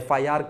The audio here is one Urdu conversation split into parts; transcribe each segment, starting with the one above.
FIR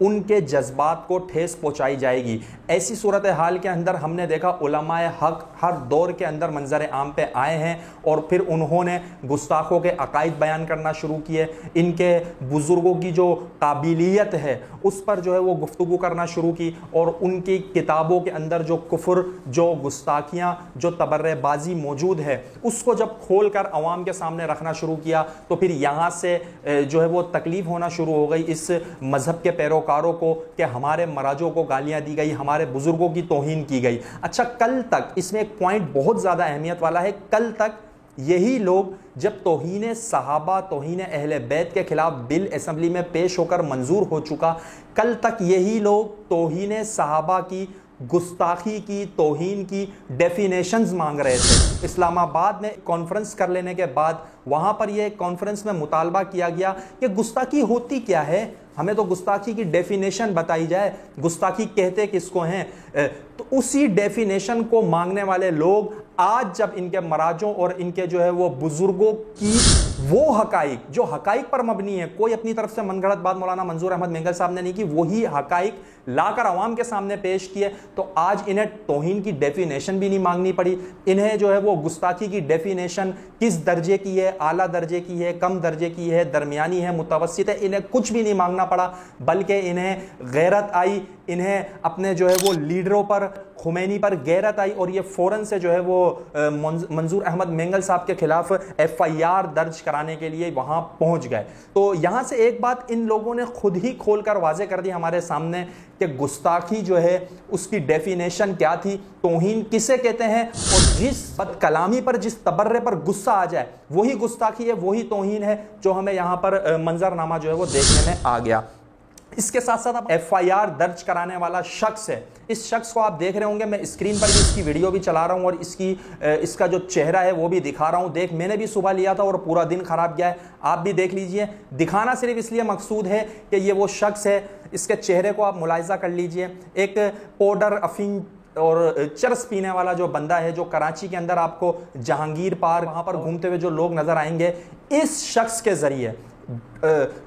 ان کے جذبات کو ٹھیس پہنچائی جائے گی۔ ایسی صورتحال کے اندر ہم نے دیکھا علماء حق ہر دور کے اندر منظر عام پہ آئے ہیں اور پھر انہوں نے گستاخوں کے عقائد بیان کرنا شروع کیے، ان کے بزرگوں کی جو قابلیت ہے اس پر جو ہے وہ گفتگو کرنا شروع کی، اور ان کی کتابوں کے اندر جو کفر، جو گستاخیاں، جو تبرہ بازی موجود ہے اس کو جب کھول کر عوام کے سامنے رکھنا شروع کیا تو پھر یہاں سے جو ہے وہ تکلیف ہونا شروع ہو گئی اس مذہب کے پیروکاروں کو کہ ہمارے مراجوں کو گالیاں دی گئی، ہمارے بزرگوں کی توہین کی گئی۔ اچھا، کل تک اس میں ایک پوائنٹ بہت زیادہ اہمیت والا ہے، کل تک یہی لوگ جب توہین صحابہ، توہین اہل بیت کے خلاف بل اسمبلی میں پیش ہو کر منظور ہو چکا، کل تک یہی لوگ توہین صحابہ کی، گستاخی کی، توہین کی ڈیفینیشنز مانگ رہے تھے۔ اسلام آباد میں کانفرنس کر لینے کے بعد وہاں پر یہ کانفرنس میں مطالبہ کیا گیا کہ گستاخی ہوتی کیا ہے، ہمیں تو گستاخی کی ڈیفینیشن بتائی جائے، گستاخی کہتے کس کو ہیں۔ تو اسی ڈیفینیشن کو مانگنے والے لوگ آج جب ان کے مراجوں اور ان کے جو ہے وہ بزرگوں کی وہ حقائق جو حقائق پر مبنی ہے، کوئی اپنی طرف سے من گھڑت بات مولانا منظور احمد مینگل صاحب نے نہیں کی، وہی حقائق لا کر عوام کے سامنے پیش کیے، تو آج انہیں توہین کی ڈیفینیشن بھی نہیں مانگنی پڑی، انہیں جو ہے وہ گستاخی کی ڈیفینیشن کس درجے کی ہے، اعلیٰ درجے کی ہے، کم درجے کی ہے، درمیانی ہے، متوسط ہے، انہیں کچھ بھی نہیں مانگنا پڑا، بلکہ انہیں غیرت آئی، انہیں اپنے جو ہے وہ لیڈروں پر، خمینی پر غیرت آئی، اور یہ فوراً سے جو ہے وہ منظور احمد مینگل صاحب کے خلاف ایف آئی آر درج کرانے کے لیے وہاں پہنچ گئے۔ تو یہاں سے ایک بات ان لوگوں نے خود ہی کھول کر واضح کر دی ہمارے سامنے کہ گستاخی جو ہے اس کی ڈیفینیشن کیا تھی، توہین کسے کہتے ہیں، اور جس بد کلامی پر، جس تبرے پر غصہ آ جائے وہی گستاخی ہے، وہی توہین ہے، جو ہمیں یہاں پر منظرنامہ جو ہے وہ دیکھنے میں آ گیا۔ اس کے ساتھ ساتھ اب ایف آئی آر درج کرانے والا شخص ہے، اس شخص کو آپ دیکھ رہے ہوں گے، میں اسکرین پر بھی اس کی ویڈیو بھی چلا رہا ہوں اور اس کا جو چہرہ ہے وہ بھی دکھا رہا ہوں۔ میں نے بھی صبح لیا تھا اور پورا دن خراب گیا ہے، آپ بھی دیکھ لیجئے۔ دکھانا صرف اس لیے مقصود ہے کہ یہ وہ شخص ہے، اس کے چہرے کو آپ ملاحظہ کر لیجئے، ایک پاؤڈر، افیم اور چرس پینے والا جو بندہ ہے، جو کراچی کے اندر آپ کو جہانگیر پارک وہاں پر گھومتے ہوئے جو لوگ نظر آئیں گے، اس شخص کے ذریعے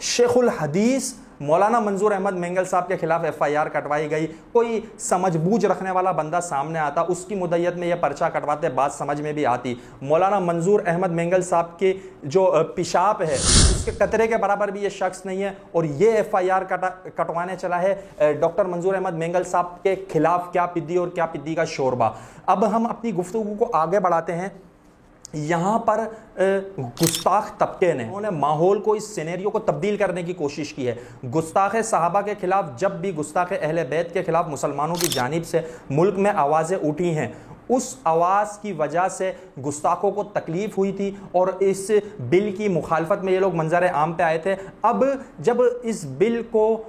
شیخ الحدیث مولانا منظور احمد مینگل صاحب کے خلاف ایف آئی آر کٹوائی گئی۔ کوئی سمجھ بوجھ رکھنے والا بندہ سامنے آتا، اس کی مدعیت میں یہ پرچہ کٹواتے، بات سمجھ میں بھی آتی۔ مولانا منظور احمد مینگل صاحب کے جو پیشاب ہے اس کے قطرے کے برابر بھی یہ شخص نہیں ہے، اور یہ ایف آئی آر کٹوانے چلا ہے ڈاکٹر منظور احمد مینگل صاحب کے خلاف۔ کیا پدی اور کیا پدی کا شوربہ۔ اب ہم اپنی گفتگو کو آگے بڑھاتے ہیں۔ یہاں پر گستاخ طبقے نے انہوں نے ماحول کو، اس سینیریو کو تبدیل کرنے کی کوشش کی ہے۔ گستاخ صحابہ کے خلاف، جب بھی گستاخ اہل بیت کے خلاف مسلمانوں کی جانب سے ملک میں آوازیں اٹھی ہیں، اس آواز کی وجہ سے گستاخوں کو تکلیف ہوئی تھی اور اس بل کی مخالفت میں یہ لوگ منظر عام پہ آئے تھے۔ اب جب اس بل کو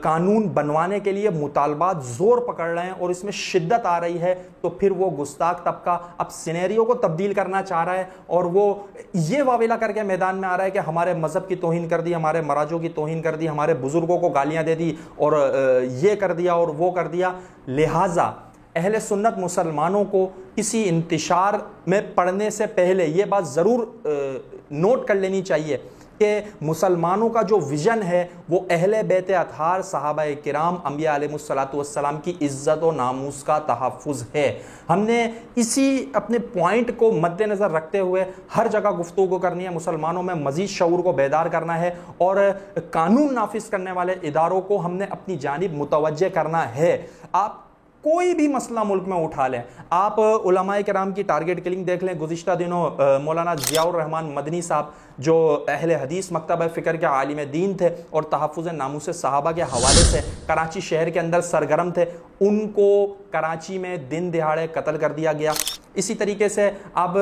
قانون بنوانے کے لیے مطالبات زور پکڑ رہے ہیں اور اس میں شدت آ رہی ہے، تو پھر وہ گستاخ طبقہ اب سینیریو کو تبدیل کرنا چاہ رہا ہے اور وہ یہ واویلا کر کے میدان میں آ رہا ہے کہ ہمارے مذہب کی توہین کر دی، ہمارے مراجوں کی توہین کر دی، ہمارے بزرگوں کو گالیاں دے دی اور یہ کر دیا اور وہ کر دیا۔ لہٰذا اہل سنت مسلمانوں کو کسی انتشار میں پڑھنے سے پہلے یہ بات ضرور نوٹ کر لینی چاہیے کہ مسلمانوں کا جو ویژن ہے وہ اہل بیت اطہار، صحابہ کرام، انبیاء علیہ الصلوۃ والسلام کی عزت و ناموس کا تحفظ ہے۔ ہم نے اسی اپنے پوائنٹ کو مد نظر رکھتے ہوئے ہر جگہ گفتگو کرنی ہے، مسلمانوں میں مزید شعور کو بیدار کرنا ہے اور قانون نافذ کرنے والے اداروں کو ہم نے اپنی جانب متوجہ کرنا ہے۔ آپ کوئی بھی مسئلہ ملک میں اٹھا لیں، آپ علماء کرام کی ٹارگٹ کلنگ دیکھ لیں۔ گزشتہ دنوں مولانا ضیاء الرحمن مدنی صاحب جو اہل حدیث مکتبہ فکر کے عالم دین تھے اور تحفظ ناموس صحابہ کے حوالے سے کراچی شہر کے اندر سرگرم تھے، ان کو کراچی میں دن دہاڑے قتل کر دیا گیا۔ اسی طریقے سے آپ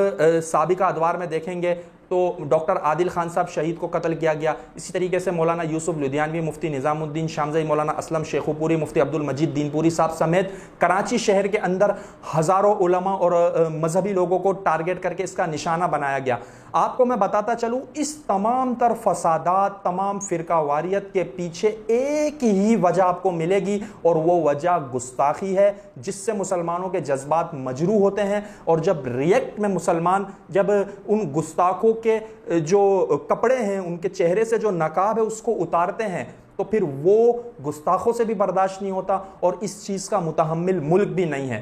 سابقہ ادوار میں دیکھیں گے تو ڈاکٹر عادل خان صاحب شہید کو قتل کیا گیا۔ اسی طریقے سے مولانا یوسف لدھیانوی، مفتی نظام الدین شامزئی، مولانا اسلم شیخو پوری، مفتی عبد المجید دین پوری صاحب سمیت کراچی شہر کے اندر ہزاروں علماء اور مذہبی لوگوں کو ٹارگٹ کر کے اس کا نشانہ بنایا گیا۔ آپ کو میں بتاتا چلوں، اس تمام تر فسادات، تمام فرقہ واریت کے پیچھے ایک ہی وجہ آپ کو ملے گی اور وہ وجہ گستاخی ہے، جس سے مسلمانوں کے جذبات مجروح ہوتے ہیں، اور جب ریئیکٹ میں مسلمان جب ان گستاخوں کے جو کپڑے ہیں، ان کے چہرے سے جو نقاب ہے اس کو اتارتے ہیں، تو پھر وہ گستاخوں سے بھی برداشت نہیں ہوتا اور اس چیز کا متحمل ملک بھی نہیں ہے۔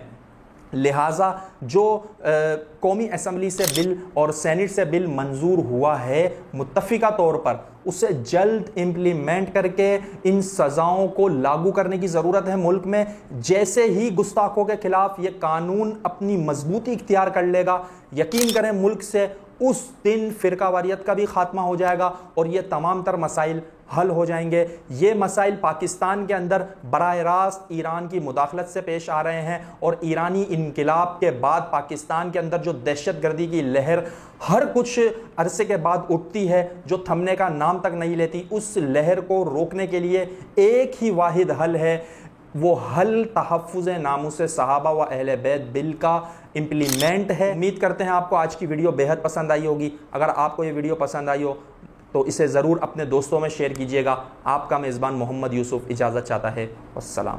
لہٰذا جو قومی اسمبلی سے بل اور سینٹ سے بل منظور ہوا ہے متفقہ طور پر، اسے جلد امپلیمنٹ کر کے ان سزاؤں کو لاگو کرنے کی ضرورت ہے ملک میں۔ جیسے ہی گستاخوں کے خلاف یہ قانون اپنی مضبوطی اختیار کر لے گا، یقین کریں ملک سے اس دن فرقہ واریت کا بھی خاتمہ ہو جائے گا اور یہ تمام تر مسائل حل ہو جائیں گے۔ یہ مسائل پاکستان کے اندر براہ راست ایران کی مداخلت سے پیش آ رہے ہیں، اور ایرانی انقلاب کے بعد پاکستان کے اندر جو دہشت گردی کی لہر ہر کچھ عرصے کے بعد اٹھتی ہے، جو تھمنے کا نام تک نہیں لیتی، اس لہر کو روکنے کے لیے ایک ہی واحد حل ہے، وہ حل تحفظ ناموس صحابہ و اہل بیت بل کا امپلیمنٹ ہے۔ امید کرتے ہیں آپ کو آج کی ویڈیو بے حد پسند آئی ہوگی۔ اگر آپ کو یہ ویڈیو پسند آئی ہو تو اسے ضرور اپنے دوستوں میں شیئر کیجئے گا۔ آپ کا میزبان محمد یوسف اجازت چاہتا ہے۔ والسلام۔